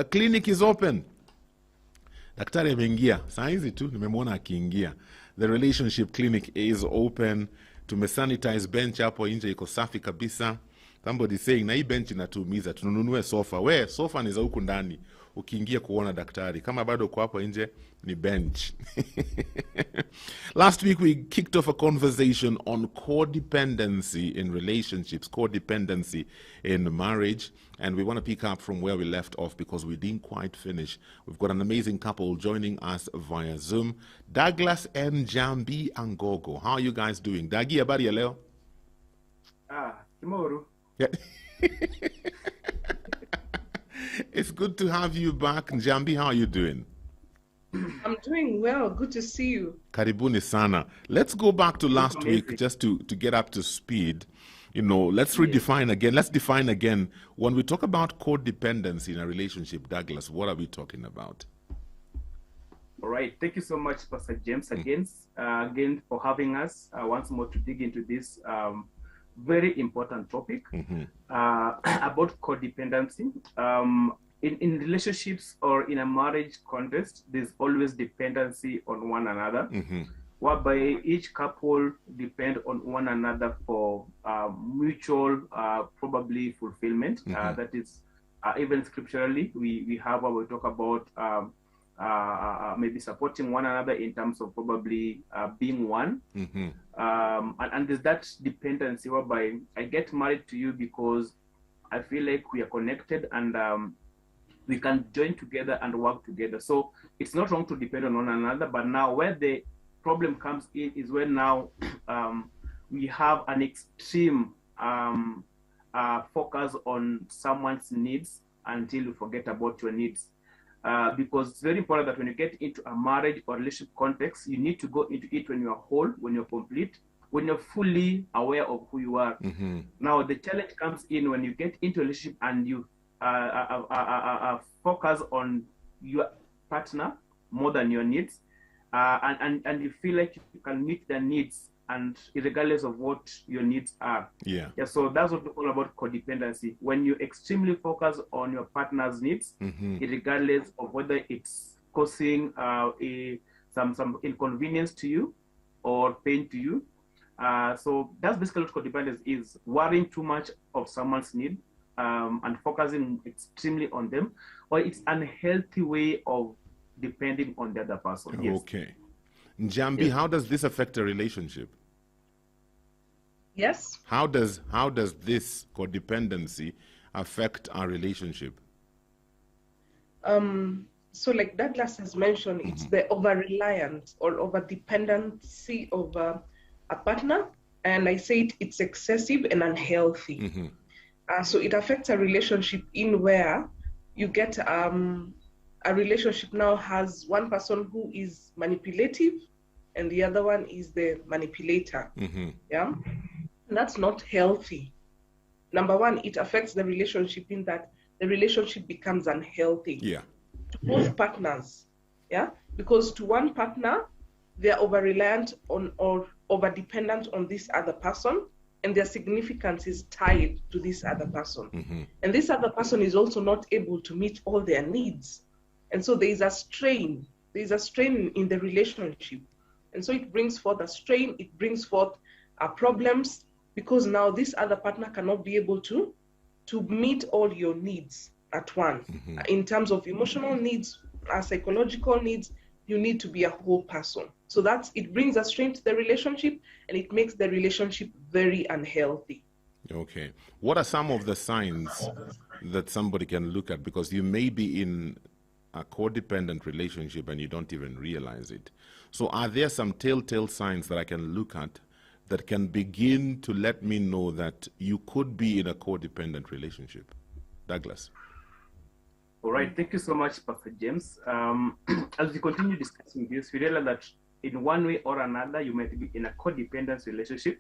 The clinic is open. Daktari ameingia. Saa hizi tu nimemwona akiingia. The relationship clinic is open. Tumesanitize bench hapo nje, iko safi kabisa. Somebody saying na hii bench inatuumiza, tununue sofa. We, sofa ni za huku ndani. Ukiingia kuona daktari. Kama bado kwa hapo nje ni bench. Last week we kicked off a conversation on codependency in relationships, codependency in marriage, and we want to pick up from where we left off because we didn't quite finish. We've got an amazing couple joining us via Zoom, Douglas and Njambi Angogo. How are you guys doing? Dagi, habari ya leo? Tomorrow. Yeah. It's good to have you back. Njambi, how are you doing? I'm doing well. Good to see you. Karibuni sana. Let's go back to last week just to get up to speed. You know, let's redefine again. Let's define again. When we talk about codependency in a relationship, Douglas, what are we talking about? All right. Thank you so much, Pastor James, again for having us once more to dig into this very important topic about codependency. In relationships or in a marriage context, there's always dependency on one another, whereby each couple depend on one another for mutual, probably fulfillment. That is, even scripturally, we have what we talk about maybe supporting one another in terms of probably being one. And there's that dependency whereby I get married to you because I feel like we are connected and we can join together and work together. So it's not wrong to depend on one another, but now where the problem comes in is when now we have an extreme focus on someone's needs until you forget about your needs. Because it's very important that when you get into a marriage or relationship context, you need to go into it when you're whole, when you're complete, when you're fully aware of who you are. Now, the challenge comes in when you get into a relationship and you focus on your partner more than your needs, and you feel like you can meet their needs and regardless of what your needs are. Yeah. So that's what we call about codependency. When you extremely focus on your partner's needs, regardless of whether it's causing some inconvenience to you or pain to you. So that's basically what codependency is: worrying too much of someone's need and focusing extremely on them, or it's an unhealthy way of depending on the other person. Yes. Okay. Njambi, how does this affect a relationship? Yes. How does this codependency affect our relationship? So like Douglas has mentioned, it's the over-reliance or over-dependency of a partner. And I say it's excessive and unhealthy. So it affects a relationship in where you get a relationship now has one person who is manipulative and the other one is the manipulator. Yeah, and that's not healthy. Number one, it affects the relationship in that the relationship becomes unhealthy. Yeah, to both partners. Yeah, because to one partner they are over-reliant on or over-dependent on this other person, and their significance is tied to this other person. And this other person is also not able to meet all their needs. And so there is a strain. There is a strain in the relationship. And so it brings forth a strain, it brings forth problems, because now this other partner cannot be able to meet all your needs at once. In terms of emotional needs, psychological needs, you need to be a whole person. So it brings a strain to the relationship, and it makes the relationship very unhealthy. Okay. What are some of the signs that somebody can look at? Because you may be in a codependent relationship and you don't even realize it. So are there some telltale signs that I can look at that can begin to let me know that you could be in a codependent relationship? Douglas. All right. Thank you so much, Pastor James. As we continue discussing this, we realize that in one way or another, you might be in a codependent relationship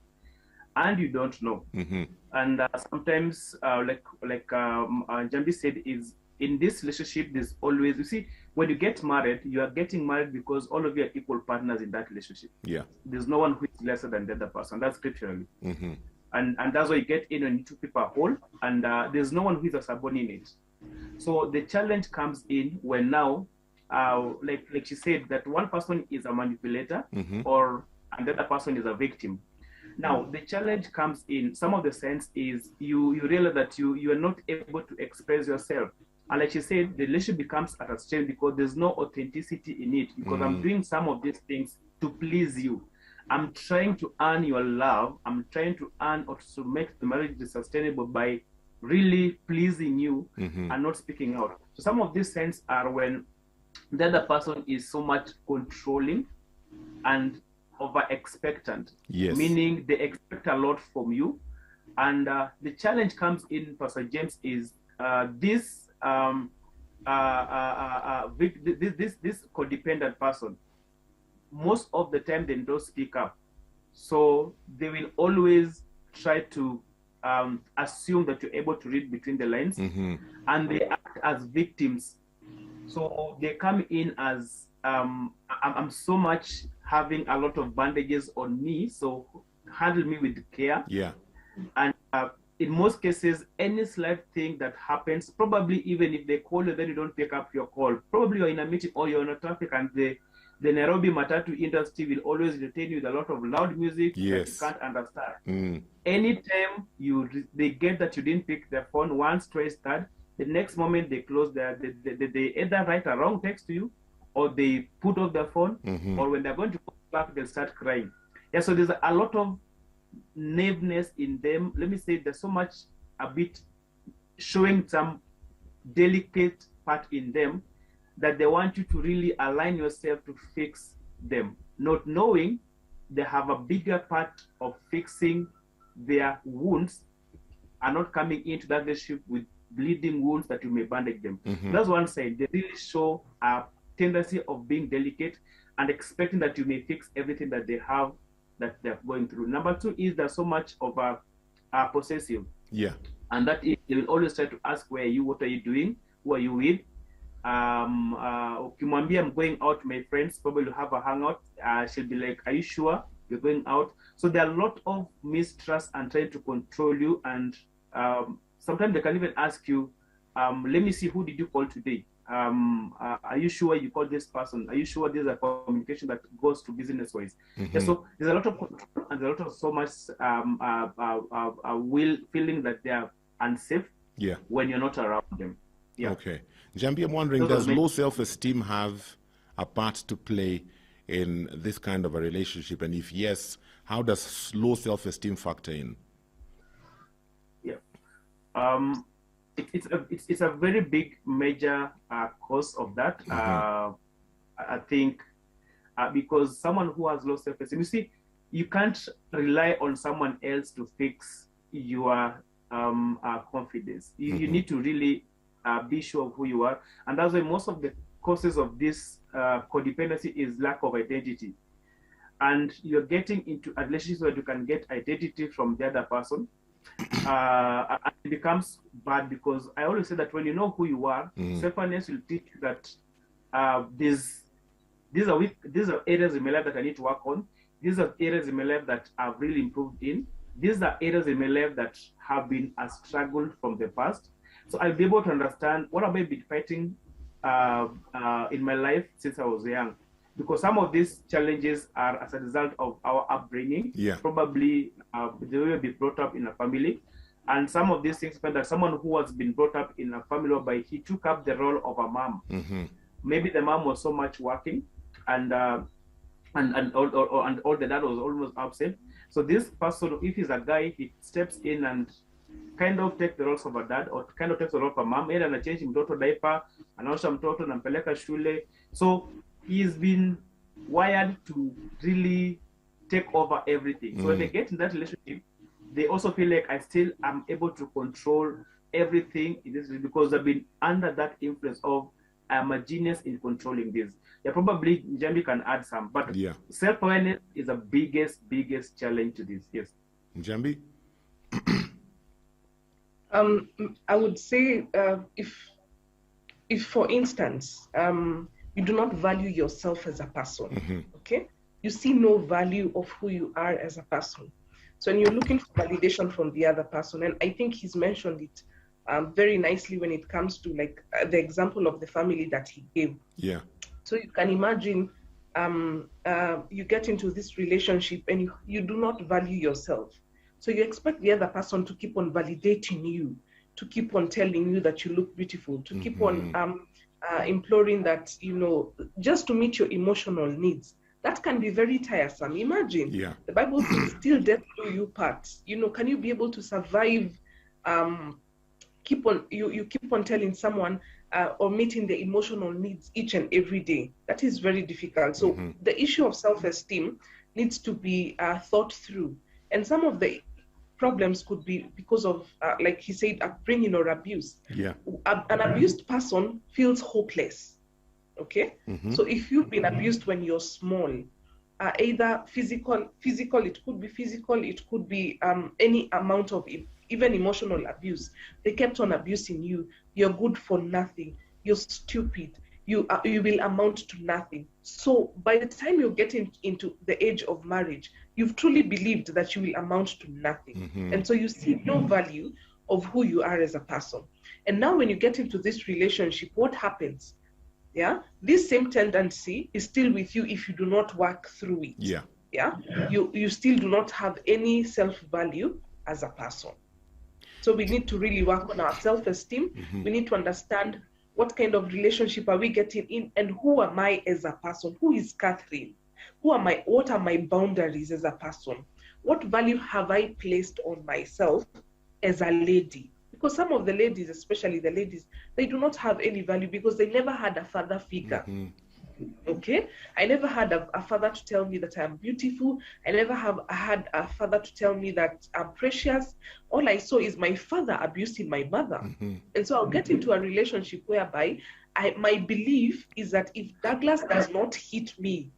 and you don't know. And sometimes, like Njambi said, is in this relationship, there's always, you see, when you get married, you are getting married because all of you are equal partners in that relationship. Yeah. There's no one who is lesser than the other person. That's scripturally. And that's why you get in when two people are whole, and there's no one who is a subordinate. So the challenge comes in when now, like she said, that one person is a manipulator, or another person is a victim. Now the challenge comes in. Some of the sense is you realize that you are not able to express yourself, and like she said, the relationship becomes at a strain because there's no authenticity in it. Because I'm doing some of these things to please you. I'm trying to earn your love. I'm trying to earn or to make the marriage sustainable by really pleasing you and not speaking out. So some of these signs are when the other person is so much controlling and over expectant, meaning they expect a lot from you. And the challenge comes in, Pastor James, is this codependent person. Most of the time they don't speak up, so they will always try to assume that you're able to read between the lines, and they act as victims. So they come in as I'm so much having a lot of bandages on me, so handle me with care. And in most cases, any slight thing that happens, probably even if they call you, then you don't pick up your call. Probably you're in a meeting or you're in a traffic, and the Nairobi Matatu industry will always entertain you with a lot of loud music that you can't understand. Anytime they get that you didn't pick their phone once, twice, third, the next moment they close they either write a wrong text to you, or they put off their phone, or when they're going to call back, they'll start crying. So there's a lot of naiveness in them. Let me say there's so much a bit showing some delicate part in them that they want you to really align yourself to fix them, not knowing they have a bigger part of fixing their wounds and not coming into that relationship with bleeding wounds that you may bandage them. That's one side. They really show a tendency of being delicate and expecting that you may fix everything that they have, that they're going through. Number two is there's so much of a possessive. And that is, they will always try to ask, where are you, what are you doing, who are you with? Ukimwambia I'm going out to my friends, probably have a hangout, she'll be like, are you sure you're going out? So there are a lot of mistrust and trying to control you, and sometimes they can even ask you, let me see, who did you call today? Are you sure you called this person? Are you sure there's a communication that goes to business wise? So there's a lot of control, and there's a lot of so much feeling that they are unsafe when you're not around them. Okay. Njambi, I'm wondering, does low self-esteem have a part to play in this kind of a relationship? And if yes, how does low self-esteem factor in? It's a very big major cause of that. I think because someone who has low self-esteem, you see, you can't rely on someone else to fix your confidence. You need to really be sure of who you are, and that's why most of the causes of this codependency is lack of identity. And you're getting into a relationship where you can get identity from the other person. And it becomes bad, because I always say that when you know who you are, self-awareness will teach you that these are areas in my life that I need to work on. These are areas in my life that I've really improved in. These are areas in my life that have been a struggle from the past. So I'll be able to understand what have I been fighting in my life since I was young. Because some of these challenges are as a result of our upbringing, probably the way we've been brought up in a family. And some of these things meant that someone who has been brought up in a family whereby he took up the role of a mom. Maybe the mom was so much working, and all the dad was almost absent. So this person, if he's a guy, he steps in and kind of take the roles of a dad, or kind of takes the role of a mom. Either anachange mtoto diaper, anaosha mtoto, nampeleka shule. So he's been wired to really take over everything. So when they get in that relationship, they also feel like I still am able to control everything in this, because they've been under that influence of I'm a genius in controlling this. Probably Njambi can add some, but self-awareness is the biggest challenge to this. Njambi? I would say if for instance, you do not value yourself as a person, okay? You see no value of who you are as a person. So when you're looking for validation from the other person, and I think he's mentioned it very nicely when it comes to like the example of the family that he gave. Yeah. So you can imagine you get into this relationship and you do not value yourself. So you expect the other person to keep on validating you, to keep on telling you that you look beautiful, to keep on imploring that, you know, just to meet your emotional needs. That can be very tiresome. Imagine, the Bible says, "Till death do you part." You know, can you be able to survive? You keep on telling someone or meeting the emotional needs each and every day. That is very difficult. So the issue of self-esteem needs to be thought through. And some of the problems could be because of, like he said, upbringing or abuse. Yeah. An abused person feels hopeless. Okay? So if you've been abused when you're small, either physical, it could be physical, it could be any amount of even emotional abuse. They kept on abusing you. You're good for nothing. You're stupid. You will amount to nothing. So by the time you're getting into the age of marriage, you've truly believed that you will amount to nothing. And so you see no value of who you are as a person. And now when you get into this relationship, what happens? Yeah, this same tendency is still with you if you do not work through it. Yeah, you still do not have any self-value as a person. So we need to really work on our self-esteem. We need to understand what kind of relationship are we getting in, and who am I as a person? Who is Catherine? What are my boundaries as a person? What value have I placed on myself as a lady? Because some of the ladies, especially the ladies, they do not have any value because they never had a father figure. Okay, I never had a father to tell me that I'm beautiful. I never had a father to tell me that I'm precious. All I saw is my father abusing my mother. And so I'll get into a relationship whereby my belief is that if Douglas does not hit me,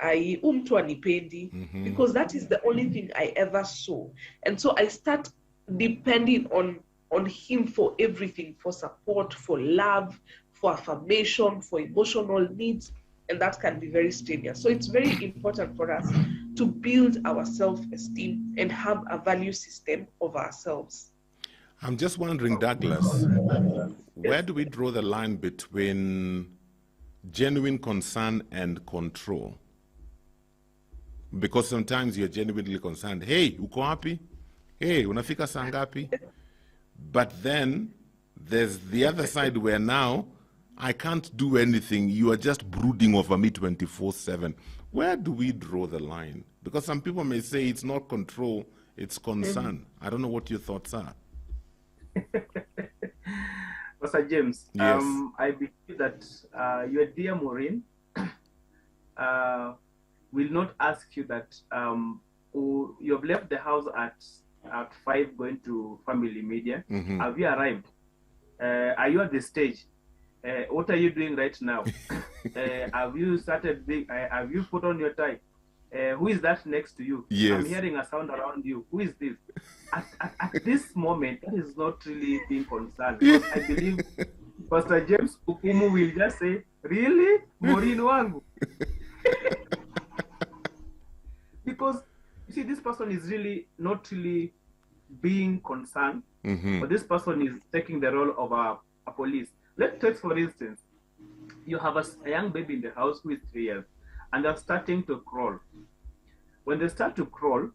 mtu anipendi, because that is the only thing I ever saw. And so I start depending on him for everything, for support, for love, for affirmation, for emotional needs. And that can be very strenuous. So it's very important for us to build our self-esteem and have a value system of ourselves. I'm just wondering, Douglas, where do we draw the line between genuine concern and control? Because sometimes you're genuinely concerned. Hey, uko wapi? Hey, unafika saa ngapi? But then there's the other side where now I can't do anything. You are just brooding over me 24/7. Where do we draw the line? Because some people may say it's not control, it's concern. I don't know what your thoughts are. Pastor James, Yes. I believe that your dear Maureen will not ask you that you have left the house at 5 going to family media. Have you arrived? Are you at the stage? What are you doing right now? Have you started have you put on your tie? Who is that next to you? Yes. I'm hearing a sound around you. Who is this? At this moment, that is not really being concerned. Because I believe Pastor James Ukumu will just say, really? Maureen wangu? Because, you see, this person is really not really being concerned, but this person is taking the role of a police. Let's take, for instance, you have a young baby in the house who is 3 years, and they're starting to crawl. When they start to crawl,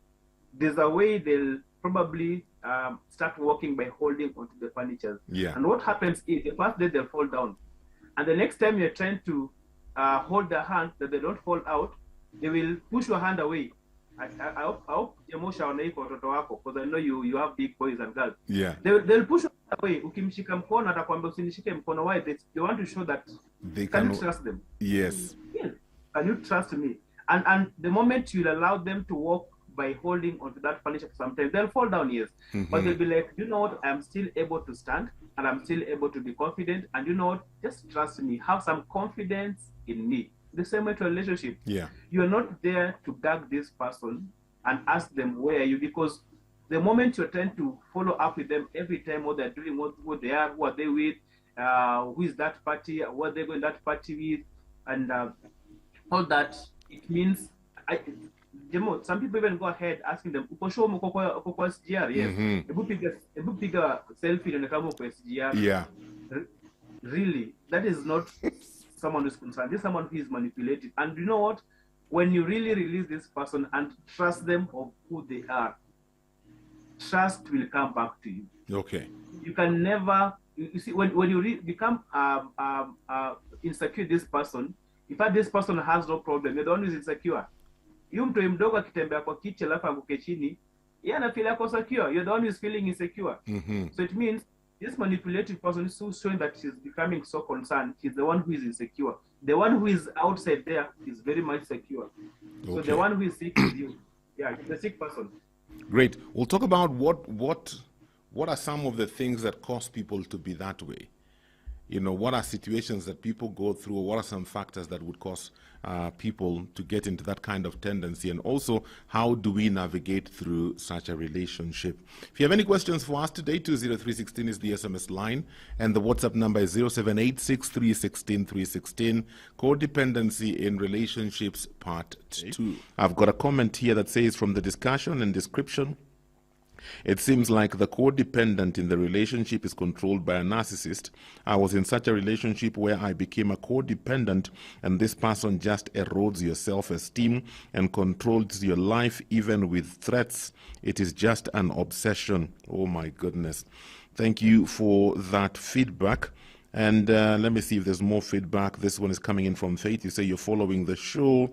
there's a way they'll probably start walking by holding onto the furniture. Yeah. And what happens is the first day they'll fall down. And the next time you're trying to hold their hand that they don't fall out, they will push your hand away. I hope because I know you have big boys and girls. Yeah. They'll push you away. Ukimshika mkono atakwambia usinishike mkono. Why? They want to show that can you trust them? Yes. Yes. Can you trust me? And the moment you allow them to walk by holding onto that furniture for some time, they'll fall down, yes. But they'll be like, you know what, I'm still able to stand and I'm still able to be confident. And you know what, just trust me, have some confidence in me. The same way to a relationship. Yeah. You're not there to gag this person and ask them where are you, because the moment you're trying to follow up with them every time what they're doing, what they are, who are they with, who is that party, what they're going that party with, and all that, it means Jemo, some people even go ahead asking them, "Uko sure uko kwa SGR?" Yes. Ebu piga selfie na kama uko SGR. Yeah. Really, that is not someone who's concerned. This is someone who is manipulated. And you know what? When you really release this person and trust them of who they are, trust will come back to you. Okay. You can never, you see, when you become insecure this person, in fact, this person has no problem. You're the one who's insecure. You mtu mdogo akitembea kwa kiti alafu anguke chini, yeye anafeel ako secure. You're the one who's feeling insecure. So it means this manipulative person is so showing that she's becoming so concerned. She's the one who is insecure. The one who is outside there is very much secure. Okay. So the one who is sick is you. Yeah, the sick person. Great. We'll talk about what are some of the things that cause people to be that way. You know, what are situations that people go through, or what are some factors that would cause people to get into that kind of tendency, and also how do we navigate through such a relationship? If you have any questions for us today, 20316 is the SMS line, and the WhatsApp number is 0786316316. Codependency in relationships, part 2. I've got a comment here that says, from the discussion and description, it seems like the codependent in the relationship is controlled by a narcissist. I was in such a relationship where I became a codependent, and this person just erodes your self-esteem and controls your life even with threats. It is just an obsession. Oh my goodness. Thank you for that feedback. And let me see if there's more feedback. This one is coming in from Faith. You say you're following the show,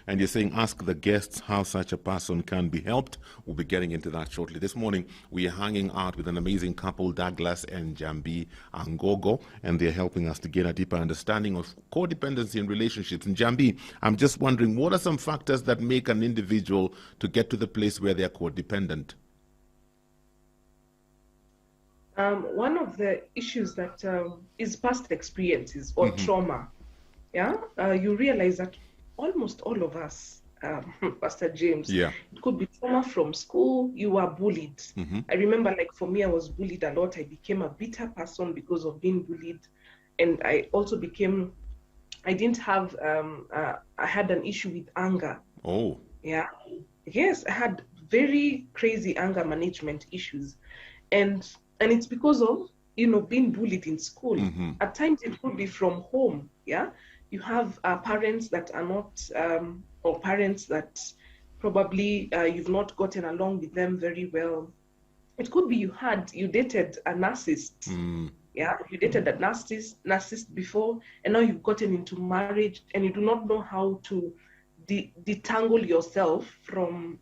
and you're saying, ask the guests how such a person can be helped. We'll be getting into that shortly. This morning, we are hanging out with an amazing couple, Douglas and Njambi Angogo, and they're helping us to gain a deeper understanding of codependency in relationships. And Njambi, I'm just wondering, what are some factors that make an individual to get to the place where they're codependent? One of the issues that is past experiences or trauma. Yeah, you realize that almost all of us, Pastor James, it could be trauma from school. You were bullied. I remember, like for me, I was bullied a lot. I became a bitter person because of being bullied. And I also became, I didn't have, I had an issue with anger. Oh. Yeah. Yes, I had very crazy anger management issues. And it's because of, you know, being bullied in school. At times it could be from home. Yeah. You have parents that are not, or parents that probably you've not gotten along with them very well. It could be you dated a narcissist. Yeah, you dated a narcissist before, and now you've gotten into marriage, and you do not know how to detangle yourself from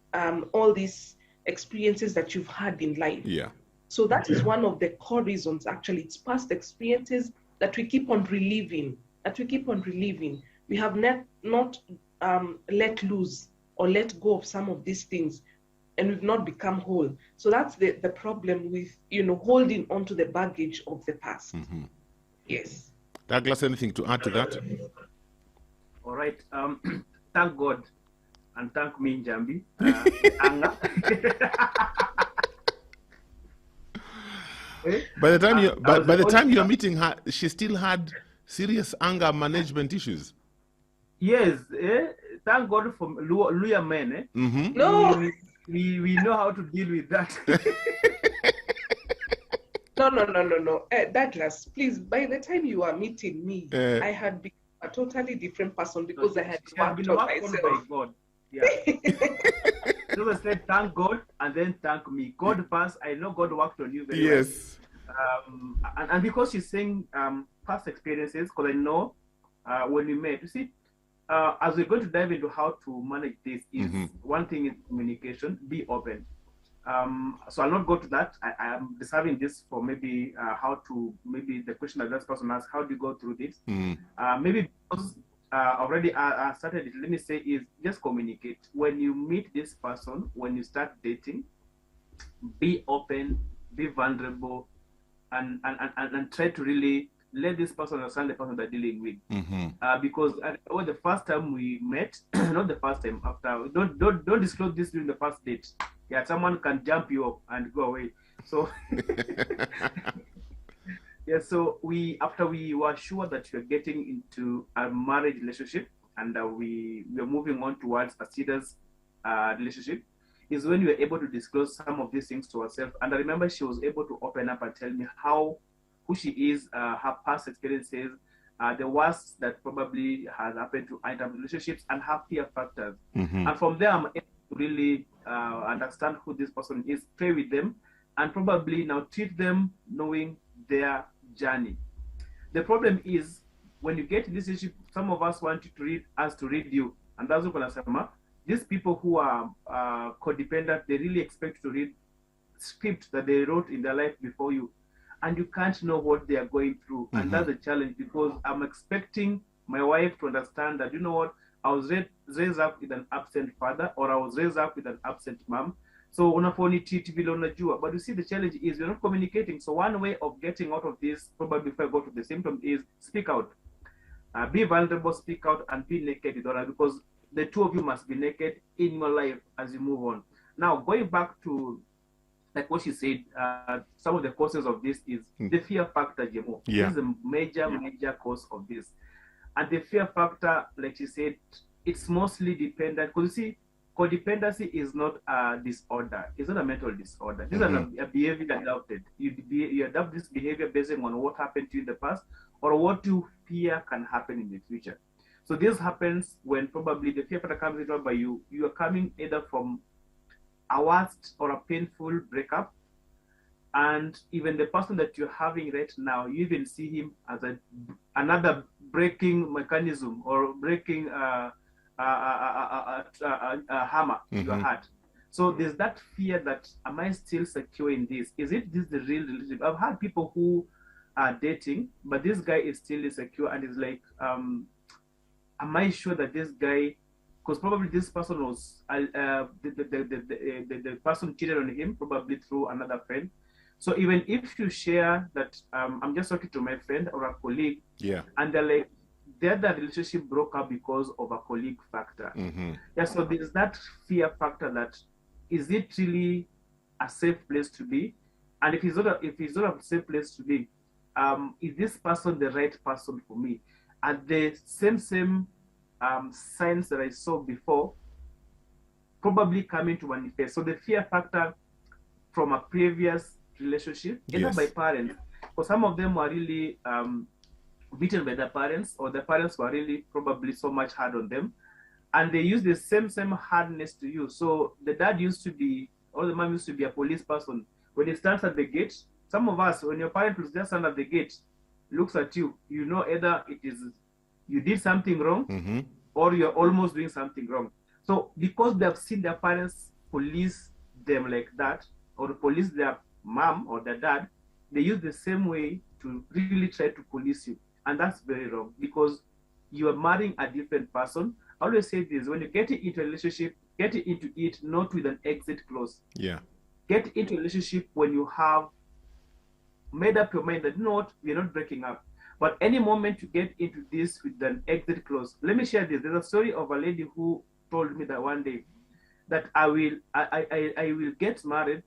all these experiences that you've had in life. Yeah. So that is one of the core reasons, actually. It's past experiences that we keep on reliving. We have not let loose or let go of some of these things, and we've not become whole. So that's the problem with, you know, holding on to the baggage of the past. Yes. Douglas, anything to add to that? All right. Thank God and thank me, Njambi. Anger. By the time you're meeting her, she still had serious anger management issues. Yes, thank God for Luya men. No, we know how to deal with that. No. Douglas, please, by the time you are meeting me, I had become a totally different person because I had worked on myself. By God. Yeah. So I said, thank God, and then thank me. God first. I know God worked on you very well. Yes. And because she's saying past experiences, because I know when we met, you see, as we're going to dive into how to manage this, is one thing is communication, be open. So I'll not go to that. I am reserving this for maybe how to, maybe the question that person asked, how do you go through this? Maybe because already I started it, let me say, is just communicate. When you meet this person, when you start dating, be open, be vulnerable, and try to really let this person understand the person they're dealing with. Because the first time we met, not the first time, after, don't disclose this during the first date. Yeah, someone can jump you up and go away. So yeah, so after we were sure that you're getting into a marriage relationship, and we're moving on towards a serious relationship, is when we were able to disclose some of these things to herself. And I remember she was able to open up and tell me who she is, her past experiences, the worst that probably has happened to her in terms of relationships, and her fear factors. And from there, I'm able to really understand who this person is, pray with them, and probably now treat them knowing their journey. The problem is, when you get in this relationship, some of us want you to read you, and that's what I'm saying. These people who are codependent, they really expect to read script that they wrote in their life before you, and you can't know what they are going through. And that's a challenge, because I'm expecting my wife to understand that, you know what, I was raised up with an absent father, or I was raised up with an absent mom. So unafoni treat vile unajua. But you see, the challenge is you're not communicating. So one way of getting out of this, probably before I go to the symptoms, is speak out. Be vulnerable, speak out, and be naked with honor, because the two of you must be naked in your life as you move on. Now, going back to like what she said, some of the causes of this is the fear factor, Jemo. Yeah. This is a major cause of this. And the fear factor, like she said, it's mostly dependent, because you see, codependency is not a disorder. It's not a mental disorder. This is a behavior adopted. You adopt this behavior based on what happened to you in the past, or what you fear can happen in the future. So this happens when probably the fear factor comes in by you. You are coming either from a worst or a painful breakup, and even the person that you're having right now, you even see him as another breaking mechanism, or breaking a hammer to your heart. So there's that fear that, am I still secure in this? Is this the real relationship? I've had people who are dating, but this guy is still insecure and is like, am I sure that this guy, because probably this person was, the person cheated on him, probably through another friend. So even if you share that, I'm just talking to my friend or a colleague, and they're like, the relationship broke up because of a colleague factor. Yeah, so there's that fear factor that, is it really a safe place to be? And if it's not a safe place to be, is this person the right person for me? And the same signs that I saw before probably coming to manifest. So the fear factor from a previous relationship, either by parents, for some of them were really beaten by their parents, or the parents were really probably so much hard on them, and they use the same hardness to you. So the dad used to be, or the mom used to be a police person. When he stands at the gate, some of us, when your parent was just stand at the gate, looks at you, you know either it is you did something wrong, or you're almost doing something wrong. So because they have seen their parents police them like that, or police their mom or their dad, they use the same way to really try to police you. And that's very wrong, because you are marrying a different person. I always say this, when you get into a relationship, get into it not with an exit clause. Yeah. Get into a relationship when you have made up your mind that, you know what, we're not breaking up. But any moment you get into this with an exit clause, let me share this. There's a story of a lady who told me that one day that I will get married,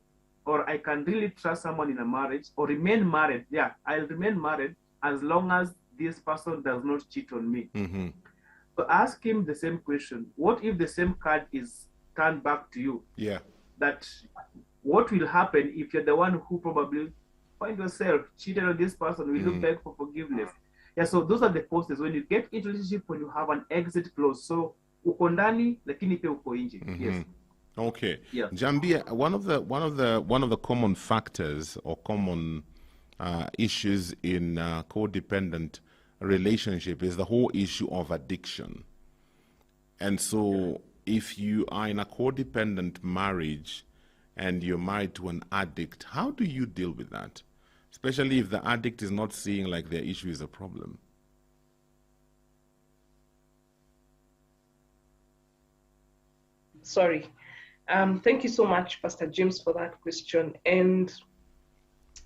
or I can really trust someone in a marriage, or remain married. Yeah, I'll remain married as long as this person does not cheat on me. So ask him the same question. What if the same card is turned back to you? Yeah. That what will happen if you're the one who probably find yourself cheated on this person, will look back for forgiveness. Yeah, so those are the causes. When you get into a relationship, when you have an exit clause, so uko ndani lakini pia uko nje. Yes. Okay. Yeah. Njambi, one of the common factors or common issues in codependent relationship is the whole issue of addiction. And so if you are in a codependent marriage and you're married to an addict, how do you deal with that? Especially if the addict is not seeing like their issue is a problem. Sorry. Thank you so much, Pastor James, for that question. And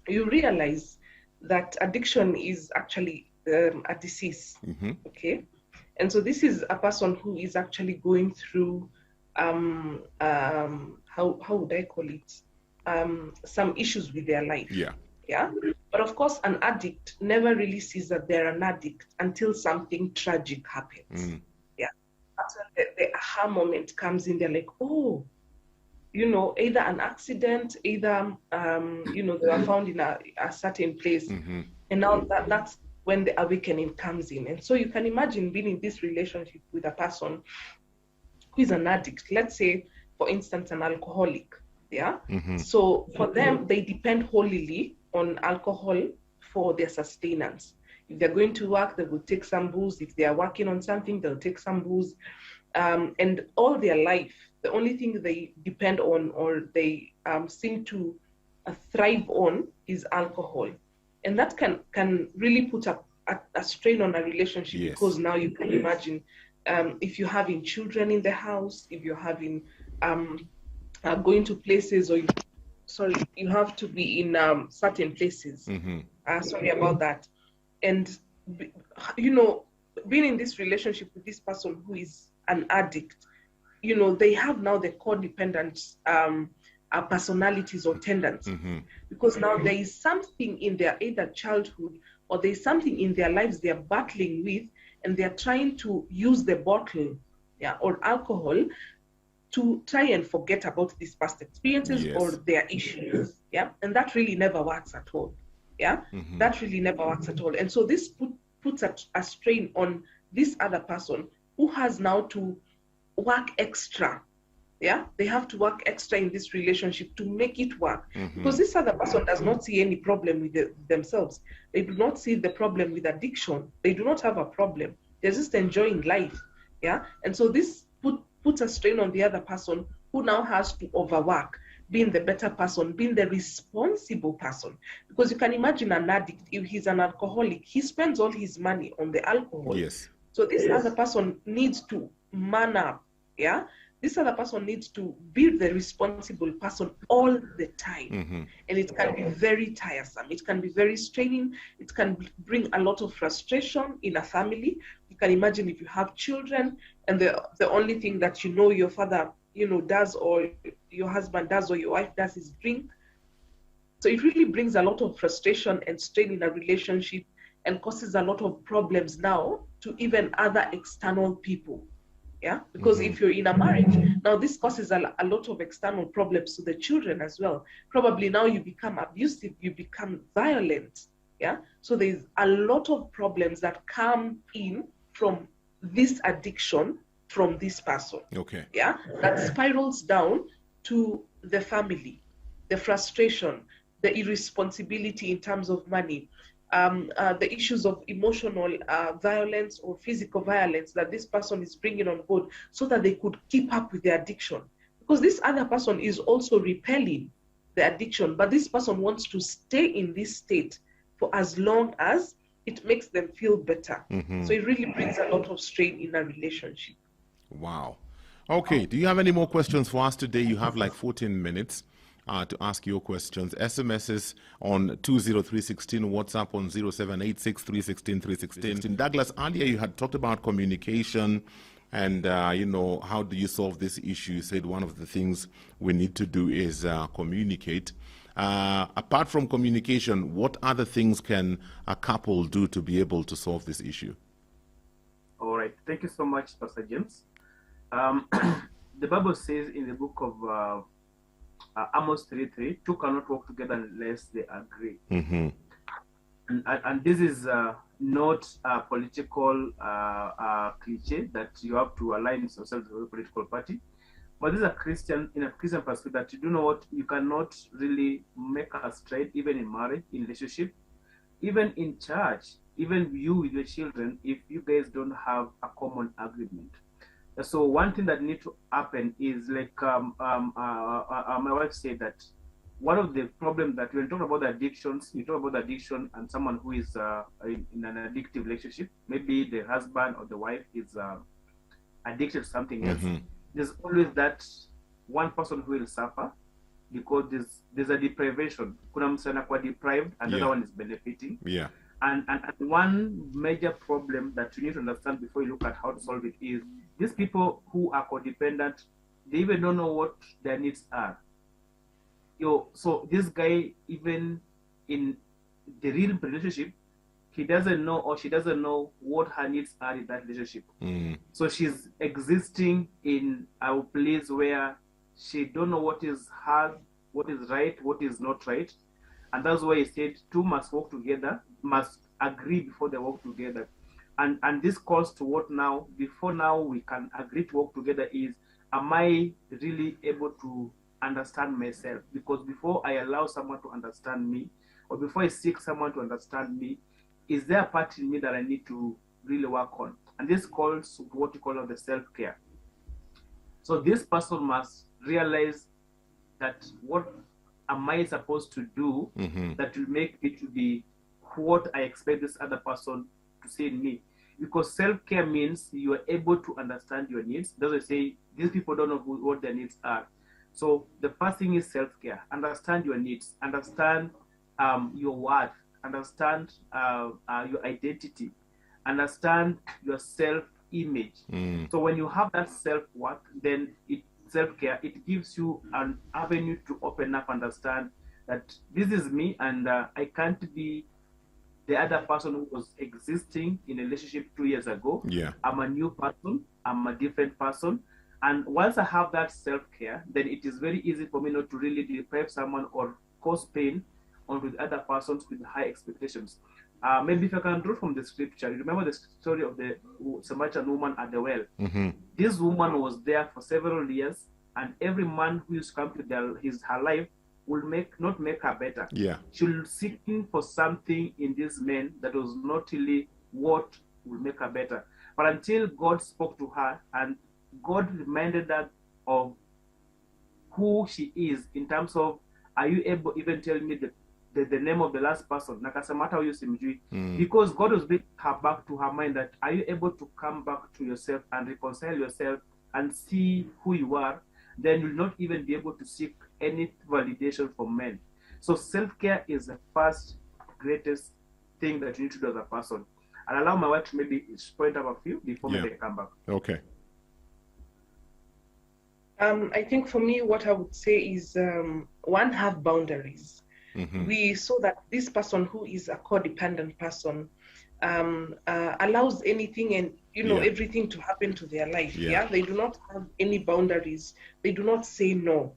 you realize that addiction is actually a disease, okay? And so this is a person who is actually going through, how would I call it? Some issues with their life. Yeah. But of course, an addict never really sees that they're an addict until something tragic happens. Yeah. that's when the aha moment comes in. They're like, oh, you know, either an accident, either, you know, they were found in a certain place. And now that's when the awakening comes in. And so you can imagine being in this relationship with a person who is an addict, let's say, for instance, an alcoholic. Yeah. So for them, they depend wholly on alcohol for their sustenance. If they're going to work, they will take some booze. If they are working on something, they'll take some booze. And all their life, the only thing they depend on or they seem to thrive on is alcohol. And that can really put a strain on a relationship. Yes. Because now you can imagine if you're having children in the house, if you're having going to places, or you have to be in certain places. Sorry about that. And, you know, being in this relationship with this person who is an addict, you know, they have now the codependent personalities or tendencies, because now there is something in their either childhood or there's something in their lives they're battling with, and they're trying to use the bottle, or alcohol to try and forget about these past experiences or their issues. And that really never works at all. That really never works at all. And so this puts a strain on this other person who has now to work extra. They have to work extra in this relationship to make it work, because this other person does not see any problem with themselves. They do not see the problem with addiction. They do not have a problem. They're just enjoying life. And so this puts a strain on the other person, who now has to overwork, being the better person, being the responsible person. Because you can imagine an addict, if he's an alcoholic, he spends all his money on the alcohol. So this other person needs to man up. This other person needs to be the responsible person all the time. And it can be very tiresome. It can be very straining. It can bring a lot of frustration in a family. You can imagine if you have children and the only thing that you know your father, you know, does, or your husband does, or your wife does, is drink. So it really brings a lot of frustration and strain in a relationship, and causes a lot of problems now to even other external people. Because if you're in a marriage, now this causes a lot of external problems to the children as well. Probably now you become abusive, you become violent. So there's a lot of problems that come in from this addiction from this person. That spirals down to the family, the frustration, the irresponsibility in terms of money, the issues of emotional violence or physical violence that this person is bringing on board, so that they could keep up with the addiction. Because this other person is also repelling the addiction, but this person wants to stay in this state for as long as it makes them feel better. So it really brings a lot of strain in a relationship. Wow. Okay, do you have any more questions for us today? You have like 14 minutes. To ask your questions. SMSs on 20316, WhatsApp on 0786316316. Douglas, earlier you had talked about communication and, you know, how do you solve this issue? You said one of the things we need to do is communicate. Apart from communication, what other things can a couple do to be able to solve this issue? All right. Thank you so much, Pastor James. The Bible says in the book of Amos 3:3, two cannot work together unless they agree. And this is not a political cliche that you have to align yourself with a political party, but this is a Christian perspective, that you do know what, you cannot really make a stride, even in marriage, in relationship, even in church, even you with your children, if you guys don't have a common agreement. So one thing that needs to happen is, like my wife said, that one of the problems that when you talk about addictions, you talk about addiction and someone who is in an addictive relationship, maybe the husband or the wife is addicted to something else. There's always that one person who will suffer, because there's a deprivation. Kuna mtu anakuwa deprived, and the other one is benefiting. And one major problem that you need to understand before you look at how to solve it is, these people who are codependent, they even don't know what their needs are. So this guy, even in the real relationship, he doesn't know or she doesn't know what her needs are in that relationship. So she's existing in a place where she don't know what is hard, what is right, what is not right. And that's why he said two must work together, must agree before they work together. And this calls to what now, before now we can agree to work together is, am I really able to understand myself? Because before I allow someone to understand me, or before I seek someone to understand me, is there a part in me that I need to really work on? And this calls to what you call the self-care. So this person must realize that what am I supposed to do that will make me to be what I expect this other person to see in me. Because self-care means you are able to understand your needs. Doesn't say these people don't know what their needs are. So the first thing is self-care. Understand your needs. Understand your worth. Understand your identity. Understand your self-image. So when you have that self-worth, then self-care, it gives you an avenue to open up, understand that this is me, and I can't be the other person who was existing in a relationship 2 years ago. Yeah. I'm a new person. I'm a different person. And once I have that self-care, then it is very easy for me not to really deprive someone or cause pain onto the other persons with high expectations. Maybe if I can draw from the scripture, you remember the story of the Samaritan woman at the well. This woman was there for several years, and every man who used to come to her life will not make her better. Yeah. She will seeking for something in this man that was not really what will make her better. But until God spoke to her and God reminded her of who she is in terms of, are you able even tell me the name of the last person? Because God was bringing her back to her mind that, are you able to come back to yourself and reconcile yourself and see who you are? Then you'll not even be able to seek any validation from men. So self-care is the first greatest thing that you need to do as a person. I'll allow my wife to maybe point up a few before maybe I come back. Okay. I think for me, what I would say is, one, have boundaries. We saw that this person who is a codependent person allows anything and everything to happen to their life. Yeah, they do not have any boundaries. They do not say no.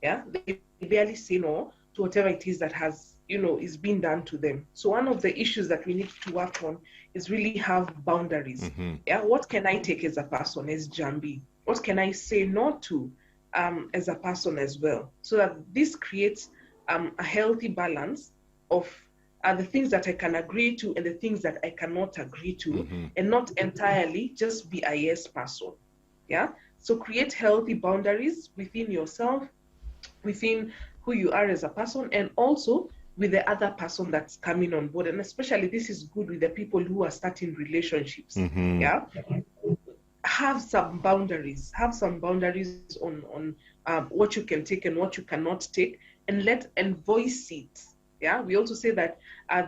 Yeah, they barely say no to whatever it is that has is being done to them. So one of the issues that we need to work on is really have boundaries. Yeah, what can I take as a person, as Njambi? What can I say no to as a person as well? So that this creates a healthy balance of the things that I can agree to and the things that I cannot agree to, and not entirely just be a yes person. Yeah. So create healthy boundaries within yourself, within who you are as a person, and also with the other person that's coming on board. And especially this is good with the people who are starting relationships. Yeah. Have some boundaries. Have some boundaries on what you can take and what you cannot take, and voice it. Yeah, we also say that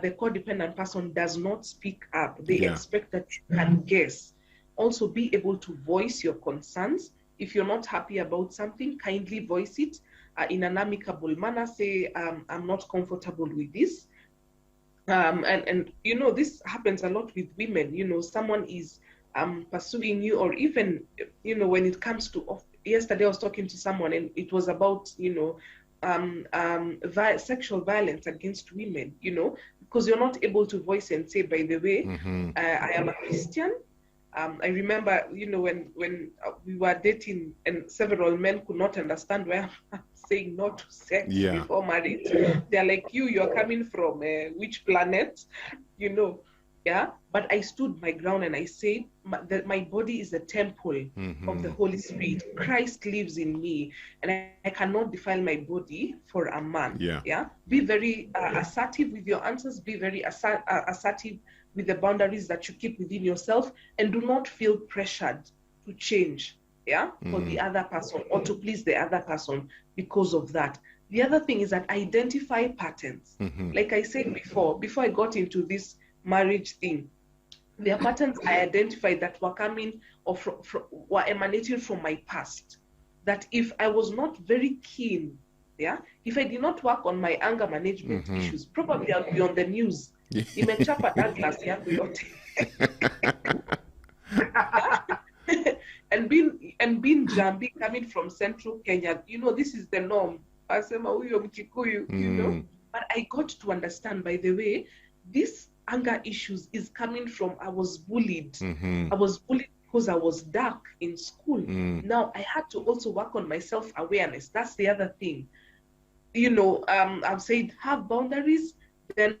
the codependent person does not speak up. They expect that you can guess. Also, be able to voice your concerns. If you're not happy about something, kindly voice it in an amicable manner. Say, I'm not comfortable with this. And this happens a lot with women. Someone is pursuing you, or even when it comes to yesterday I was talking to someone and it was about sexual violence against women, because you're not able to voice and say, by the way, I am a Christian. I remember, when we were dating and several men could not understand why I'm saying no to sex before marriage. They're like, you're coming from which planet, Yeah, but I stood my ground and I said that my body is a temple of the Holy Spirit. Christ lives in me, and I cannot defile my body for a man. Yeah. Be very assertive with your answers. Be very assertive with the boundaries that you keep within yourself, and do not feel pressured to change. Yeah, for the other person or to please the other person because of that. The other thing is that identify patterns. Like I said before I got into this marriage thing, there are patterns I identified that were coming or were emanating from my past, that if I was not very keen, if I did not work on my anger management issues, probably I'll be on the news Nimechapa Douglas yako yote. and being Njambi, coming from central Kenya, you know, this is the norm. Asema huyo Mkikuyu, you know. But I got to understand, by the way, this anger issues is coming from I was bullied. I was bullied because I was dark in school. Now I had to also work on my self-awareness. That's the other thing. You know, I've said have boundaries, then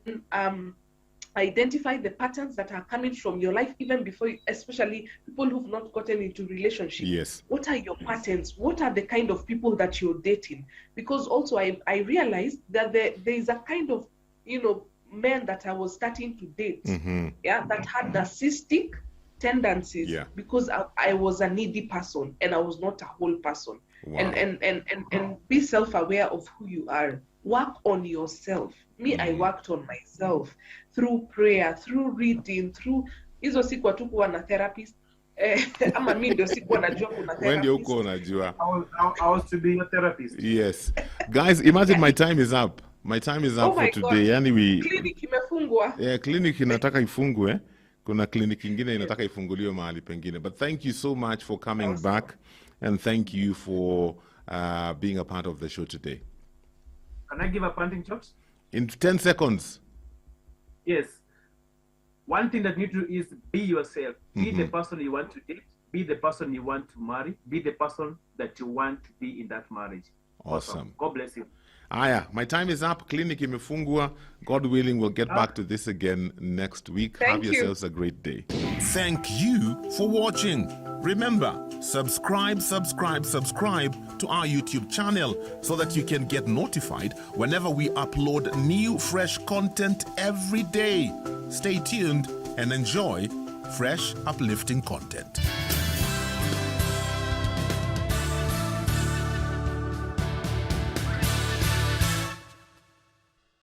identify the patterns that are coming from your life even before you, especially people who've not gotten into relationship. Yes. What are your patterns? What are the kind of people that you're dating? Because also I realized that there is a kind of, you know, men that I was starting to date, that had narcissistic tendencies, because I was a needy person and I was not a whole person. Wow. And be self-aware of who you are. Work on yourself. Me, I worked on myself through prayer, through reading, through hizo sikuwa tu kuwa na therapist. Ama mimi ndio sikuwa najua kuna therapist. When you uko unajua. I was to be a therapist. Yes. Guys, imagine my time is up. My time is up for today. Yani clinic imefungwa. Yeah, clinic inataka ifungwe. Kuna clinic ingine inataka ifunguliwe mahali pengine. But thank you so much for coming back, and thank you for being a part of the show today. Can I give a parting shot? In 10 seconds. Yes. One thing that you need to do is be yourself. Be the person you want to date. Be the person you want to marry. Be the person that you want to be in that marriage. Awesome. God bless you. Aya, my time is up. Clinic imefungwa. God willing, we'll get back to this again next week. Thank Have yourselves a great day. Thank you for watching. Remember, subscribe to our YouTube channel so that you can get notified whenever we upload new fresh content every day. Stay tuned and enjoy fresh, uplifting content.